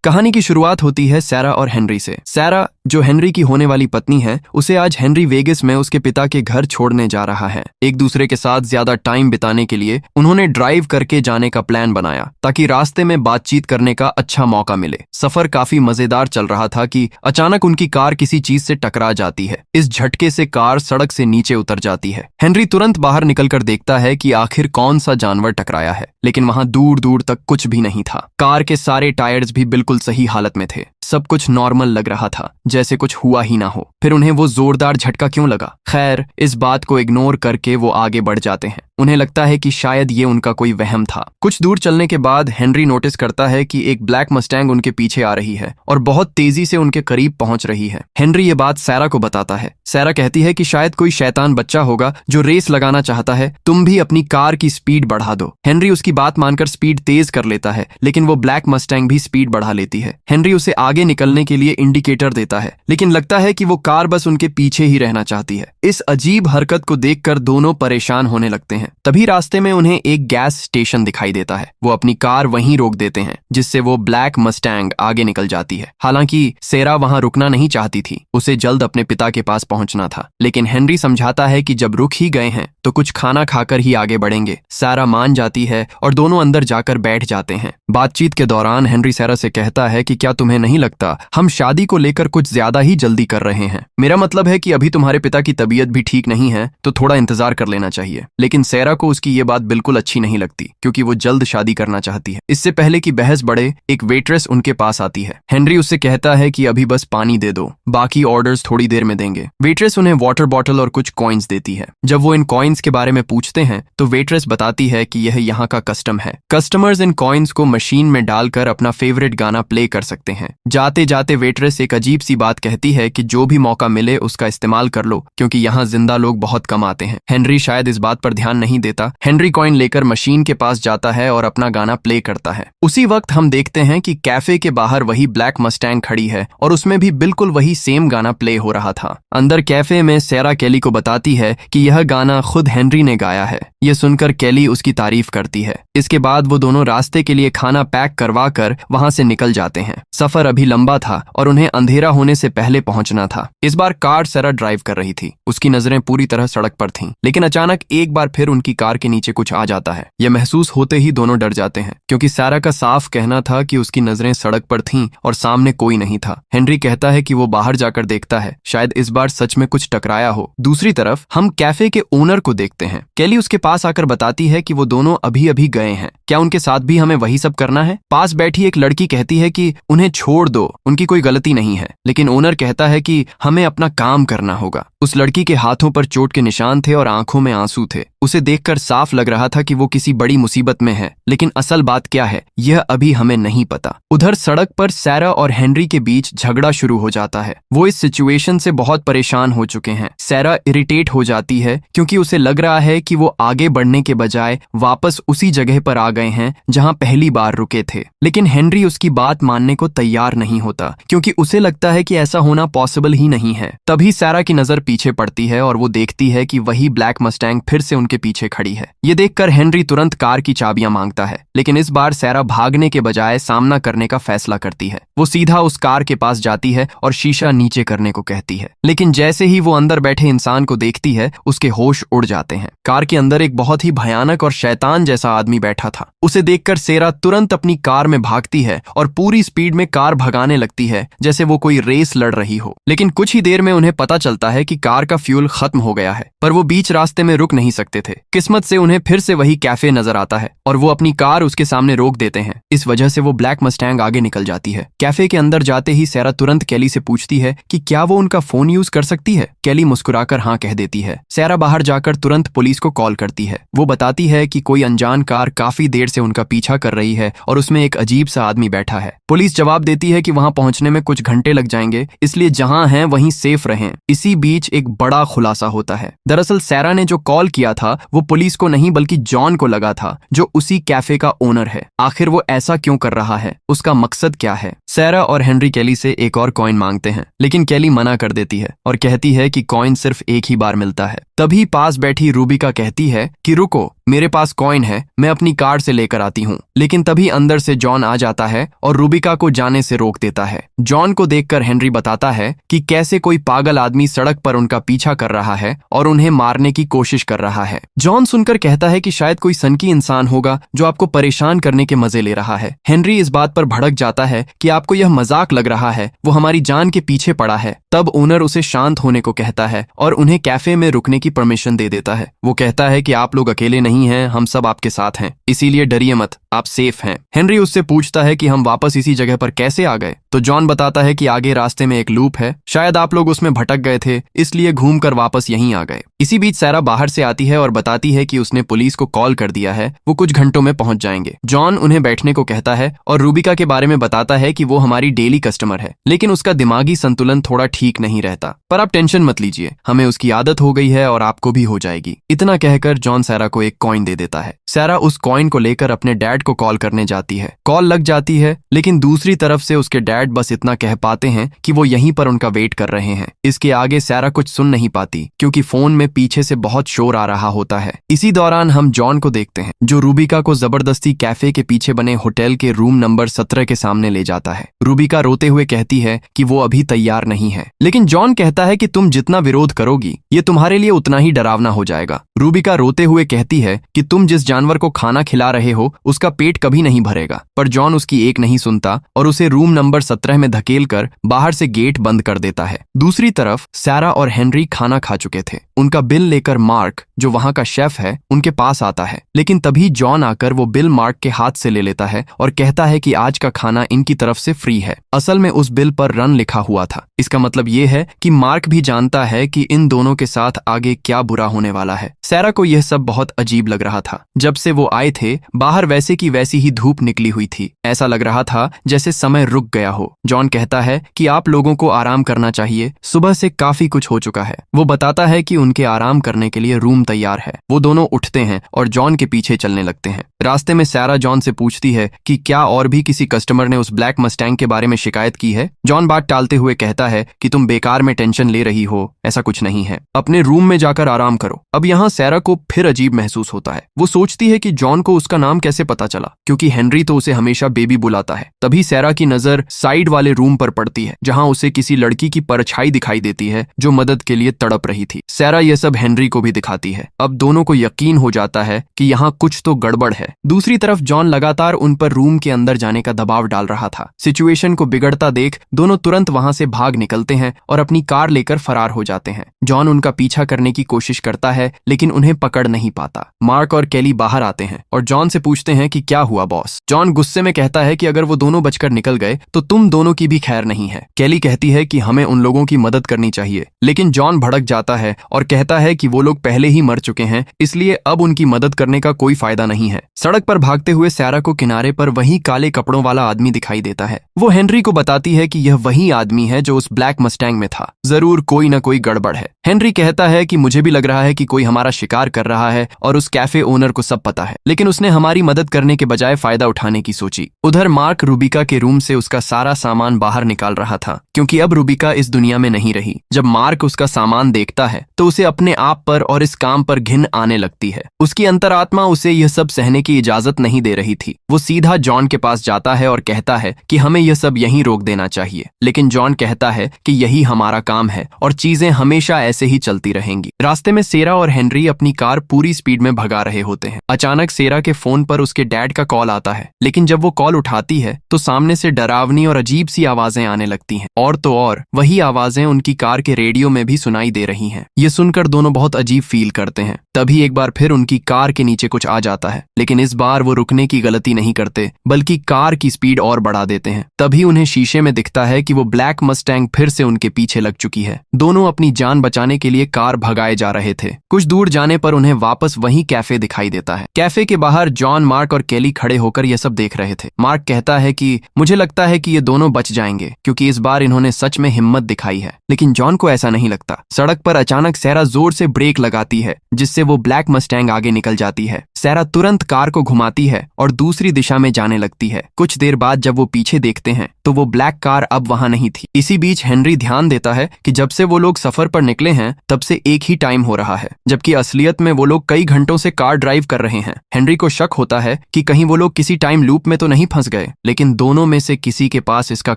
कहानी की शुरुआत होती है सैरा और हेनरी से। सैरा, जो हेनरी की होने वाली पत्नी है, उसे आज हेनरी वेगस में उसके पिता के घर छोड़ने जा रहा है। एक दूसरे के साथ ज्यादा टाइम बिताने के लिए उन्होंने ड्राइव करके जाने का प्लान बनाया ताकि रास्ते में बातचीत करने का अच्छा मौका मिले। सफर काफी मजेदार चल रहा था कि अचानक उनकी कार किसी चीज से टकरा जाती है। इस झटके से कार सड़क से नीचे उतर जाती है। हेनरी तुरंत बाहर निकलकर देखता है कि आखिर कौन सा जानवर टकराया है, लेकिन वहां दूर दूर तक कुछ भी नहीं था। कार के सारे टायर्स भी बिल्कुल सही हालत में थे। सब कुछ नॉर्मल लग रहा था, जैसे कुछ हुआ ही ना हो। फिर उन्हें वो जोरदार झटका क्यों लगा? खैर, इस बात को इग्नोर करके वो आगे बढ़ जाते हैं। उन्हें लगता है कि शायद ये उनका कोई वहम था। कुछ दूर चलने के बाद हेनरी नोटिस करता है कि एक ब्लैक मस्टैंग उनके पीछे आ रही है और बहुत तेजी से उनके करीब पहुंच रही है। हेनरी ये बात सैरा को बताता है। सैरा कहती है कि शायद कोई शैतान बच्चा होगा जो रेस लगाना चाहता है, तुम भी अपनी कार की स्पीड बढ़ा दो। हेनरी उसकी बात मानकर स्पीड तेज कर लेता है, लेकिन वो ब्लैक मस्टैंग भी स्पीड बढ़ा लेती है। हेनरी उसे आगे निकलने के लिए इंडिकेटर देता है, लेकिन लगता है कि वो कार बस उनके पीछे ही रहना चाहती है। इस अजीब हरकत को देखकर दोनों परेशान होने लगते हैं। तभी रास्ते में उन्हें एक गैस स्टेशन दिखाई देता है। वो अपनी कार वहीं रोक देते हैं, जिससे वो ब्लैक मस्टैंग आगे निकल जाती है। हालांकि सैरा वहां रुकना नहीं चाहती थी, उसे जल्द अपने पिता के पास पहुंचना था। लेकिन हेनरी समझाता है कि जब रुक ही गए हैं तो कुछ खाना खाकर ही आगे बढ़ेंगे। सैरा मान जाती है और दोनों अंदर जाकर बैठ जाते हैं। बातचीत के दौरान हेनरी सैरा से कहता है कि क्या तुम्हें नहीं लगता हम शादी को लेकर कुछ ज्यादा ही जल्दी कर रहे हैं? मेरा मतलब है कि अभी तुम्हारे पिता की तबीयत भी ठीक नहीं है, तो थोड़ा इंतजार कर लेना चाहिए। लेकिन सैरा को उसकी ये बात बिल्कुल अच्छी नहीं लगती, क्योंकि वो जल्द शादी करना चाहती है। इससे पहले कि बहस बढ़े, एक वेट्रेस उनके पास आती है। हेनरी उससे कहता है कि अभी बस पानी दे दो, बाकी ऑर्डर्स थोड़ी देर में देंगे। वेट्रेस उन्हें वाटर बॉटल और कुछ कॉइन्स देती है। जब वो इन कॉइन्स के बारे में पूछते हैं तो वेट्रेस बताती है कि यह यहाँ का कस्टम है। कस्टमर्स इन कॉइन्स को मशीन में डालकर अपना फेवरेट गाना प्ले कर सकते हैं। जाते जाते वेट्रेस एक अजीब सी बात कहती है कि जो भी मौका मिले उसका इस्तेमाल कर लो, क्योंकि यहाँ जिंदा लोग बहुत कम आते हैं। हेनरी शायद इस बात पर ध्यान नहीं देता। हेनरी कॉइन लेकर मशीन के पास जाता है और अपना गाना प्ले करता है। उसी वक्त हम देखते हैं कि कैफे के बाहर वही ब्लैक मस्टैंग खड़ी है और उसमें भी बिल्कुल वही सेम गाना प्ले हो रहा था। अंदर कैफे में सैरा केली को बताती है कि यह गाना खुद हेनरी ने गाया है। यह सुनकर केली उसकी तारीफ करती है। इसके बाद वो दोनों रास्ते के लिए खाना पैक करवा कर वहां से निकल जाते हैं। सफर अभी लंबा था और उन्हें अंधेरा होने से पहले पहुंचना था। इस बार कार सैरा ड्राइव कर रही थी। उसकी नजरें पूरी तरह सड़क पर थीं, लेकिन अचानक एक बार फिर उनकी कार के नीचे कुछ आ जाता है। यह महसूस होते ही दोनों डर जाते हैं, क्योंकि सैरा का साफ कहना था कि उसकी नजरें सड़क पर थीं और सामने कोई नहीं था। हेनरी कहता है कि वो बाहर जाकर देखता है, शायद इस बार सच में कुछ टकराया हो। दूसरी तरफ हम कैफे के ओनर को देखते हैं। केली उसके पास आकर बताती है कि वो दोनों अभी अभी गए हैं। क्या उनके साथ भी हमें वही सब करना है? पास बैठी एक लड़की कहती है कि उन्हें छोड़ दो, उनकी कोई गलती नहीं है। लेकिन ओनर कहता है कि हमें अपना काम करना होगा। उस लड़की के हाथों पर चोट के निशान थे और आंखों में आंसू थे। उसे देखकर साफ लग रहा था कि वो किसी बड़ी मुसीबत में है, लेकिन असल बात क्या है यह अभी हमें नहीं पता। उधर सड़क पर सैरा और हेनरी के बीच झगड़ा शुरू हो जाता है। वो इस सिचुएशन से बहुत परेशान हो चुके हैं। सैरा इरिटेट हो जाती है क्योंकि उसे लग रहा है कि वो आगे बढ़ने के बजाय वापस उसी जगह पर आ गए हैं जहां पहली बार रुके थे। लेकिन हेनरी उसकी बात मानने को तैयार नहीं होता, क्योंकि उसे लगता है कि ऐसा होना पॉसिबल ही नहीं है। तभी सैरा की नजर पीछे पड़ती है और वो देखती है कि वही ब्लैक मस्टैंग फिर से उनके पीछे खड़ी है। ये देखकर हेनरी तुरंत कार की चाबियां मांगता है, लेकिन इस बार सैरा भागने के बजाय सामना करने का फैसला करती है। वो सीधा उस कार के पास जाती है और शीशा नीचे करने को कहती है, लेकिन जैसे ही वो अंदर बैठे इंसान को देखती है, उसके होश उड़ जाते हैं। कार के अंदर एक बहुत ही भयानक और शैतान जैसा आदमी बैठा था। उसे देखकर सैरा तुरंत अपनी कार में भागती है और पूरी स्पीड में कार भगाने लगती है, जैसे वो कोई रेस लड़ रही हो। लेकिन कुछ ही देर में उन्हें पता चलता है कि कार का फ्यूल खत्म हो गया है, पर वो बीच रास्ते में रुक नहीं सकते थे। किस्मत से उन्हें फिर से वही कैफे नजर आता है और वो अपनी कार उसके सामने रोक देते हैं। इस वजह से वो ब्लैक मस्टैंग आगे निकल जाती है। कैफे के अंदर जाते ही सैरा तुरंत केली से पूछती है कि क्या वो उनका फोन यूज कर सकती है। केली मुस्कुराकर हाँ कह देती है। सैरा बाहर जाकर तुरंत पुलिस को कॉल करती है। वो बताती है कि कोई अनजान कार काफी देर से उनका पीछा कर रही है और उसमें एक अजीब सा आदमी बैठा है। पुलिस जवाब देती है कि वहां पहुंचने में कुछ घंटे लग जाएंगे, इसलिए जहां हैं वहीं सेफ रहें। इसी बीच एक बड़ा खुलासा होता है। दरअसल सैरा ने जो कॉल किया था वो पुलिस को नहीं बल्कि जॉन को लगा था, जो उसी कैफे का ओनर है। आखिर वो ऐसा क्यों कर रहा है, उसका मकसद क्या है? सैरा और हेनरी केली से एक और कॉइन मांगते हैं, लेकिन केली मना कर देती है और कहती है कि कॉइन सिर्फ एक ही बार मिलता है। तभी पास बैठी रूबिका कहती है कि रुको, मेरे पास कॉइन है, मैं अपनी कार से लेकर आती हूँ। लेकिन तभी अंदर से जॉन आ जाता है और रूबिका को जाने से रोक देता है। जॉन को देखकर हेनरी बताता है कि कैसे कोई पागल आदमी सड़क पर उनका पीछा कर रहा है और उन्हें मारने की कोशिश कर रहा है। जॉन सुनकर कहता है कि शायद कोई सनकी इंसान होगा जो आपको परेशान करने के मजे ले रहा है। हेनरी इस बात पर भड़क जाता है कि आपको यह मजाक लग रहा है, वो हमारी जान के पीछे पड़ा है। तब ओनर उसे शांत होने को कहता है और उन्हें कैफे में रुकने की परमिशन दे देता है। वो कहता है कि आप लोग अकेले नहीं हैं, हम सब आपके साथ हैं, इसीलिए डरिए मत, आप सेफ हैं। हेनरी उससे पूछता है कि हम वापस इसी जगह पर कैसे आ गए, तो जॉन बताता है कि आगे रास्ते में एक लूप है, शायद आप लोग उसमें भटक गए थे, इसलिए घूमकर वापस यहीं आ गए। इसी बीच सैरा बाहर से आती है और बताती है कि उसने पुलिस को कॉल कर दिया है, वो कुछ घंटों में पहुंच जाएंगे। जॉन उन्हें बैठने को कहता है और रूबिका के बारे में बताता है कि वो हमारी डेली कस्टमर है, लेकिन उसका दिमागी संतुलन थोड़ा ठीक नहीं रहता, पर आप टेंशन मत लीजिए, हमें उसकी आदत हो गई है और आपको भी हो जाएगी। इतना कहकर जॉन सैरा को एक कॉइन दे देता है। सैरा उस कॉइन को लेकर अपने डैड को कॉल करने जाती है। कॉल लग जाती है, लेकिन दूसरी तरफ से उसके डैड बस इतना कह पाते हैं कि वो यहीं पर उनका वेट कर रहे हैं। इसके आगे सैरा कुछ सुन नहीं पाती क्योंकि फोन में पीछे से बहुत शोर आ रहा होता है। इसी दौरान हम जॉन को देखते हैं जो रूबिका को जबरदस्ती कैफे के पीछे बने होटल के रूम नंबर 17 के सामने ले जाता है। रूबिका रोते हुए कहती है कि वो अभी तैयार नहीं है, लेकिन जॉन कहता है कि तुम जितना विरोध करोगी ये तुम्हारे लिए उतना ही डरावना हो जाएगा। रूबिका रोते हुए कहती है कि तुम जिस जानवर को खाना खिला रहे हो उसका पेट कभी नहीं भरेगा, पर जॉन उसकी एक नहीं सुनता और उसे रूम नंबर 17 में धकेल कर बाहर से गेट बंद कर देता है। दूसरी तरफ सैरा और हेनरी खाना खा चुके थे। उनका बिल लेकर मार्क जो वहां का शेफ है उनके पास आता है, लेकिन तभी जॉन आकर वो बिल मार्क के हाथ से ले लेता है और कहता है कि आज का खाना इनकी तरफ से फ्री है। असल में उस बिल पर रन लिखा हुआ था। इसका मतलब ये है कि मार्क भी जानता है कि इन दोनों के साथ आगे क्या बुरा होने वाला है। सैरा को यह सब बहुत अजीब लग रहा था। जब से वो आए थे बाहर वैसे की वैसी ही धूप निकली हुई थी, ऐसा लग रहा था जैसे समय रुक गया हो। जॉन कहता है कि आप लोगों को आराम करना चाहिए, सुबह से काफी कुछ हो चुका है। वो बताता है कि उनके आराम करने के लिए रूम तैयार है। वो दोनों उठते हैं और जॉन के पीछे चलने लगते हैं। रास्ते में सैरा जॉन से पूछती है कि क्या और भी किसी कस्टमर ने उस ब्लैक मस्टैंग के बारे में शिकायत की है। जॉन बात टालते हुए कहता है कि तुम बेकार में टेंशन ले रही हो, ऐसा कुछ नहीं है, अपने रूम में जाकर आराम करो। अब यहाँ सैरा को फिर अजीब महसूस होता है। वो सोचती है कि जॉन को उसका नाम कैसे पता चला, क्योंकि हेनरी तो उसे हमेशा बेबी बुलाता है। तभी सैरा की नजर साइड वाले रूम पर पड़ती है जहाँ उसे किसी लड़की की परछाई दिखाई देती है जो मदद के लिए तड़प रही थी। सैरा यह सब हेनरी को भी दिखाती है। अब दोनों को यकीन हो जाता है कि यहाँ कुछ तो गड़बड़ है। दूसरी तरफ जॉन लगातार उन पर रूम के अंदर जाने का दबाव डाल रहा था। सिचुएशन को बिगड़ता देख दोनों तुरंत वहां से भाग निकलते हैं और अपनी कार लेकर फरार हो जाते हैं। जॉन उनका पीछा करने की कोशिश करता है लेकिन उन्हें पकड़ नहीं पाता। मार्क और केली बाहर आते हैं और जॉन से पूछते हैं कि क्या हुआ बॉस। जॉन गुस्से में कहता है कि अगर वो दोनों बचकर निकल गए तो तुम दोनों की भी खैर नहीं है। केली कहती है कि हमें उन लोगों की मदद करनी चाहिए, लेकिन जॉन भड़क जाता है और कहता है कि वो लोग पहले ही मर चुके हैं, इसलिए अब उनकी मदद करने का कोई फायदा नहीं है। सड़क पर भागते हुए सैरा को किनारे पर वही काले कपड़ों वाला आदमी दिखाई देता है। वो हेनरी को बताती है कि यह वही आदमी है जो उस ब्लैक मस्टैंग में था, जरूर कोई ना कोई गड़बड़ है। हेनरी कहता है कि मुझे भी लग रहा है कि कोई हमारा शिकार कर रहा है और उस कैफे ओनर को सब पता है, लेकिन उसने हमारी मदद करने के बजाय फायदा उठाने की सोची। उधर मार्क रूबिका के रूम से उसका सारा सामान बाहर निकाल रहा था, क्योंकि अब रूबिका इस दुनिया में नहीं रही। जब मार्क उसका सामान देखता है तो उसे अपने आप पर और इस काम पर घिन आने लगती है। उसकी अंतरात्मा उसे यह सब सहने की इजाजत नहीं दे रही थी। वो सीधा जॉन के पास जाता है और कहता है कि हमें यह सब यहीं रोक देना चाहिए, लेकिन जॉन कहता है कि यही हमारा काम है और चीजें हमेशा ऐसे ही चलती रहेंगी। रास्ते में सेरा और हेनरी अपनी कार पूरी स्पीड में भगा रहे होते हैं। अचानक सेरा के फोन पर उसके डैड का कॉल आता है, लेकिन जब वो कॉल उठाती है तो सामने से डरावनी और अजीब सी आवाजें आने लगती हैं। और तो और वही आवाजें उनकी कार के रेडियो में भी सुनाई दे रही हैं। ये सुनकर दोनों बहुत अजीब फील करते हैं। तभी एक बार फिर उनकी कार के नीचे कुछ आ जाता है, लेकिन इस बार वो रुकने की गलती नहीं करते बल्कि कार की स्पीड और बढ़ा देते हैं। तभी उन्हें शीशे में दिखता है कि वो ब्लैक मस्टैंग फिर से उनके पीछे लग चुकी है। दोनों अपनी जान बचाने के लिए कार भगाए जा रहे थे। कुछ दूर जाने पर उन्हें वापस वही कैफे दिखाई देता है। कैफे के बाहर जॉन, मार्क और केली खड़े होकर यह सब देख रहे थे। मार्क कहता है कि मुझे लगता है कि ये दोनों बच जाएंगे, क्योंकि इस बार इन्होंने सच में हिम्मत दिखाई है, लेकिन जॉन को ऐसा नहीं लगता। सड़क पर अचानक सैरा जोर से ब्रेक लगाती है, जिससे जिससे वो ब्लैक मस्टैंग आगे निकल जाती है। सैरा तुरंत कार को घुमाती है और दूसरी दिशा में जाने लगती है। कुछ देर बाद जब वो पीछे देखते हैं तो वो ब्लैक कार अब वहां नहीं थी। इसी बीच हेनरी ध्यान देता है कि जब से वो लोग सफर पर निकले हैं तब से एक ही टाइम हो रहा है, जबकि असलियत में वो लोग कई घंटों से कार ड्राइव कर रहे हैं। हेनरी को शक होता है कि कहीं वो लोग किसी टाइम लूप में तो नहीं फंस गए, लेकिन दोनों में से किसी के पास इसका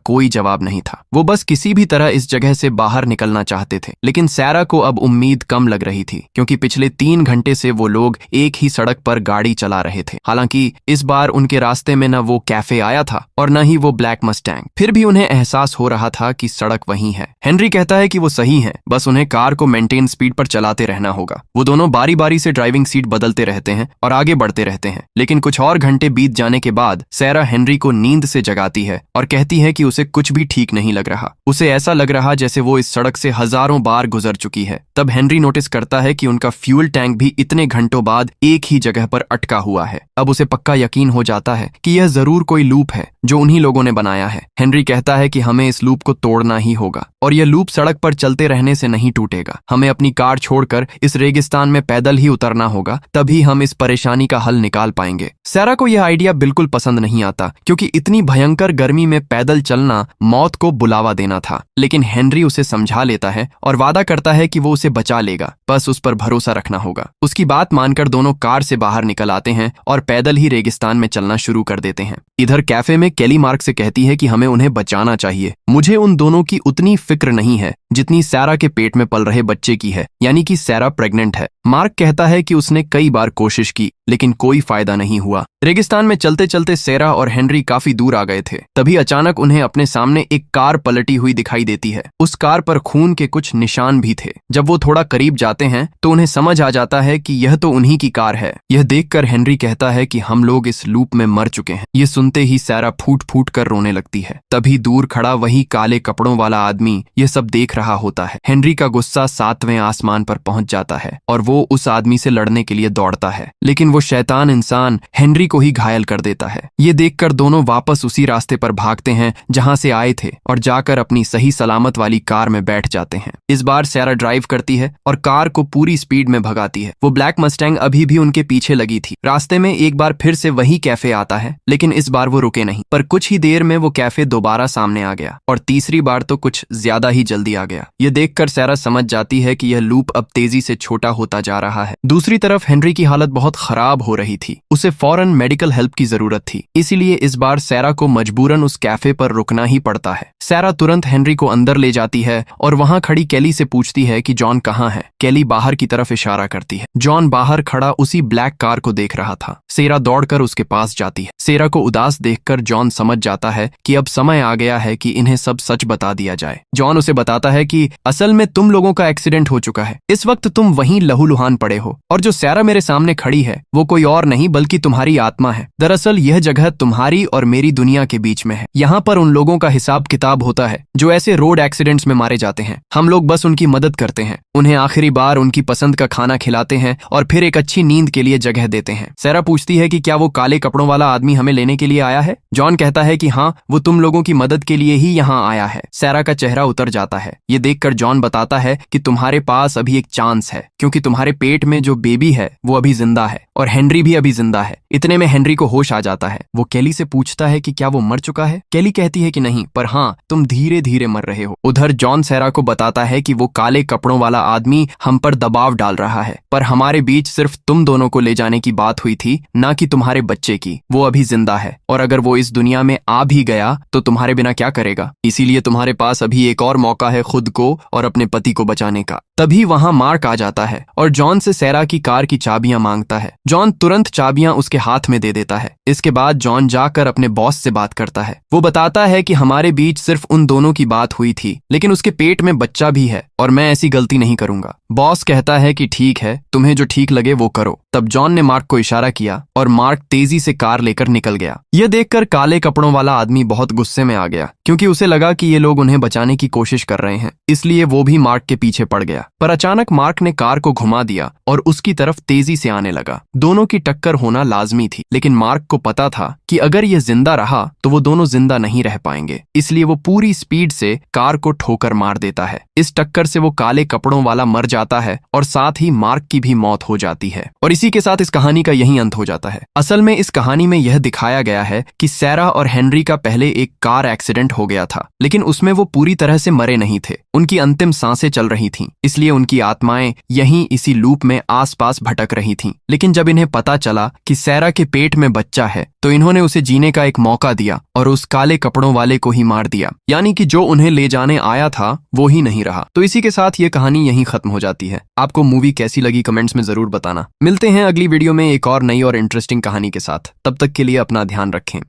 कोई जवाब नहीं था। वो बस किसी भी तरह इस जगह से बाहर निकलना चाहते थे। लेकिन सैरा को अब उम्मीद कम लग रही थी, क्योंकि पिछले 3 घंटे से वो लोग एक ही सड़क पर गाड़ी चला रहे थे। हालांकि इस बार उनके रास्ते में न वो कैफे आया था और न ही वो ब्लैक मस्टैंग। फिर भी उन्हें एहसास हो रहा था कि सड़क वही है। हेनरी कहता है कि वो सही है, बस उन्हें कार को मेंटेन स्पीड पर चलाते रहना होगा। वो दोनों बारी बारी से ड्राइविंग सीट बदलते रहते हैं और आगे बढ़ते रहते हैं। लेकिन कुछ और घंटे बीत जाने के बाद सैरा हेनरी को नींद से जगाती है और कहती है कि उसे कुछ भी ठीक नहीं लग रहा। उसे ऐसा लग रहा जैसे वो इस सड़क से हजारों बार गुजर चुकी है। तब हेनरी नोटिस करता है कि उनका फ्यूल टैंक भी इतने घंटों बाद एक ही जगह पर अटका हुआ है। अब उसे पक्का यकीन हो जाता है कि यह जरूर कोई लूप है जो उन्हीं लोगों ने बनाया है। हेनरी कहता है कि हमें इस लूप को तोड़ना ही होगा और यह लूप सड़क पर चलते रहने से नहीं टूटेगा। हमें अपनी कार छोड़कर इस रेगिस्तान में पैदल ही उतरना होगा, तभी हम इस परेशानी का हल निकाल पाएंगे। सैरा को यह आइडिया बिल्कुल पसंद नहीं आता, क्योंकि इतनी भयंकर गर्मी में पैदल चलना मौत को बुलावा देना था। लेकिन हेनरी उसे समझा लेता है और वादा करता है कि वो उसे बचा लेगा, बस उस पर भरोसा रखना होगा। उसकी बात मानकर दोनों कार से बाहर निकल आते हैं और पैदल ही रेगिस्तान में चलना शुरू कर देते हैं। इधर कैफे में केली मार्क से कहती है कि हमें उन्हें बचाना चाहिए। मुझे उन दोनों की उतनी फिक्र नहीं है जितनी सैरा के पेट में पल रहे बच्चे की है, यानी कि सैरा प्रेग्नेंट है। मार्क कहता है कि उसने कई बार कोशिश की लेकिन कोई फायदा नहीं हुआ। रेगिस्तान में चलते चलते सैरा और हेनरी काफी दूर आ गए थे। तभी अचानक उन्हें अपने सामने एक कार पलटी हुई दिखाई देती है। उस कार पर खून के कुछ निशान भी थे। जब वो थोड़ा करीब जाते हैं तो उन्हें समझ आ जाता है कि यह तो उन्हीं की कार है। यह देखकर हेनरी कहता है कि हम लोग इस लूप में मर चुके हैं। ये सुनते ही सैरा फूट फूट कर रोने लगती है। तभी दूर खड़ा वही काले कपड़ों वाला आदमी यह सब देख रहा होता है। हेनरी का गुस्सा 7वें आसमान पर पहुंच जाता है और वो उस आदमी से लड़ने के लिए दौड़ता है, लेकिन वो शैतान इंसान हेनरी को ही घायल कर देता है। ये देखकर दोनों वापस उसी रास्ते पर भागते हैं जहां से आए थे और जाकर अपनी सही सलामत वाली कार में बैठ जाते हैं। इस बार सैरा ड्राइव करती है और कार को पूरी स्पीड में भगाती है। वो ब्लैक मस्टैंग अभी भी उनके पीछे लगी थी। रास्ते में एक बार फिर से वही कैफे आता है, लेकिन इस बार वो रुके नहीं। पर कुछ ही देर में वो कैफे दोबारा सामने आ गया और तीसरी बार तो कुछ ज्यादा ही जल्दी आ गया। ये देखकर सैरा समझ जाती है कि यह लूप अब तेजी से छोटा होता जा रहा है। दूसरी तरफ हेनरी की हालत बहुत खराब हो रही थी। उसे फौरन मेडिकल हेल्प की जरूरत थी, इसीलिए इस बार सैरा को मजबूरन उस कैफे पर रुकना ही पड़ता है। सैरा तुरंत हेनरी को अंदर ले जाती है और वहां खड़ी केली से पूछती है कि जॉन कहाँ है। केली बाहर की तरफ इशारा करती है। जॉन बाहर खड़ा उसी ब्लैक कार को देख रहा था। सैरा दौड़कर उसके पास जाती है। सैरा को उदास देखकर जॉन समझ जाता है कि अब समय आ गया है कि इन्हें सब सच बता दिया जाए। जॉन उसे बताता है कि असल में तुम लोगों का एक्सीडेंट हो चुका है। इस वक्त तुम वहीं लहूलुहान पड़े हो और जो सैरा मेरे सामने खड़ी है वो कोई और नहीं बल्कि तुम्हारी आत्मा है। दरअसल यह जगह तुम्हारी और मेरी दुनिया के बीच में है। यहाँ पर उन लोगों का हिसाब किताब होता है जो ऐसे रोड एक्सीडेंट्स में मारे जाते हैं। हम लोग बस उनकी मदद करते हैं, उन्हें आखिरी बार उनकी पसंद का खाना खिलाते हैं और फिर एक अच्छी नींद के लिए जगह देते हैं। सैरा पूछती है कि क्या वो काले कपड़ों वाला आदमी हमें लेने के लिए आया है। जॉन कहता है कि हाँ, वो तुम लोगों की मदद के लिए ही यहाँ आया है। सैरा का चेहरा उतर जाता है। ये देखकर जॉन बताता है कि तुम्हारे पास अभी एक चांस है, क्योंकि तुम्हारे पेट में जो बेबी है वो अभी जिंदा है और हेनरी भी अभी जिंदा है। इतने में हेनरी को होश आ जाता है। वो केली से पूछता है कि क्या वो मर चुका है। केली कहती है कि नहीं, पर हाँ, तुम धीरे धीरे मर रहे हो। उधर जॉन सैरा को बताता है कि वो काले कपड़ों वाला आदमी हम पर दबाव डाल रहा है, पर हमारे बीच सिर्फ तुम दोनों को ले जाने की बात हुई थी, ना कि तुम्हारे बच्चे की। वो अभी जिंदा है और अगर वो इस दुनिया में आ भी गया तो तुम्हारे बिना क्या करेगा। इसीलिए तुम्हारे पास अभी एक और मौका है खुद को और अपने पति को बचाने का। तभी वहां मार्क आ जाता है और जॉन से सैरा की कार की चाबियां मांगता है। जॉन तुरंत चाबियां उसके हाथ में दे देता है। इसके बाद जॉन जाकर अपने बॉस से बात करता है। वो बताता है कि हमारे बीच सिर्फ उन दोनों की बात हुई थी, लेकिन उसके पेट में बच्चा भी है और मैं ऐसी गलती नहीं करूंगा। बॉस कहता है कि ठीक है, तुम्हें जो ठीक लगे वो करो। तब जॉन ने मार्क को इशारा किया और मार्क तेजी से कार लेकर निकल गया। यह देखकर काले कपड़ों वाला आदमी बहुत गुस्से में आ गया, क्योंकि उसे लगा कि ये लोग उन्हें बचाने की कोशिश कर रहे हैं, इसलिए वो भी मार्क के पीछे पड़ गया। पर अचानक मार्क ने कार को घुमा दिया और उसकी तरफ तेजी से आने लगा। दोनों की टक्कर होना लाजमी थी, लेकिन मार्क को पता था कि अगर यह जिंदा रहा तो वो दोनों जिंदा नहीं रह पाएंगे, इसलिए वो पूरी स्पीड से कार को ठोकर मार देता है। इस टक्कर से वो काले कपड़ों वाला मर जाता है और साथ ही मार्क की भी मौत हो जाती है। और इसी के साथ इस कहानी का यही अंत हो जाता है। असल में इस कहानी में यह दिखाया गया है कि सैरा और हेनरी का पहले एक कार एक्सीडेंट हो गया था, लेकिन उसमें वो पूरी तरह से मरे नहीं थे। उनकी अंतिम सांसें चल रही थीं, इसलिए उनकी आत्माएं यहीं इसी लूप में आसपास भटक रही थीं। लेकिन जब इन्हें पता चला कि सैरा के पेट में बच्चा है तो इन्होंने उसे जीने का एक मौका दिया और उस काले कपड़ों वाले को ही मार दिया, यानी कि जो उन्हें ले जाने आया था वो ही नहीं रहा। तो इसी के साथ ये कहानी यहीं खत्म हो जाती है। आपको मूवी कैसी लगी कमेंट्स में जरूर बताना। मिलते हैं अगली वीडियो में एक और नई और इंटरेस्टिंग कहानी के साथ। तब तक के लिए अपना ध्यान रखें।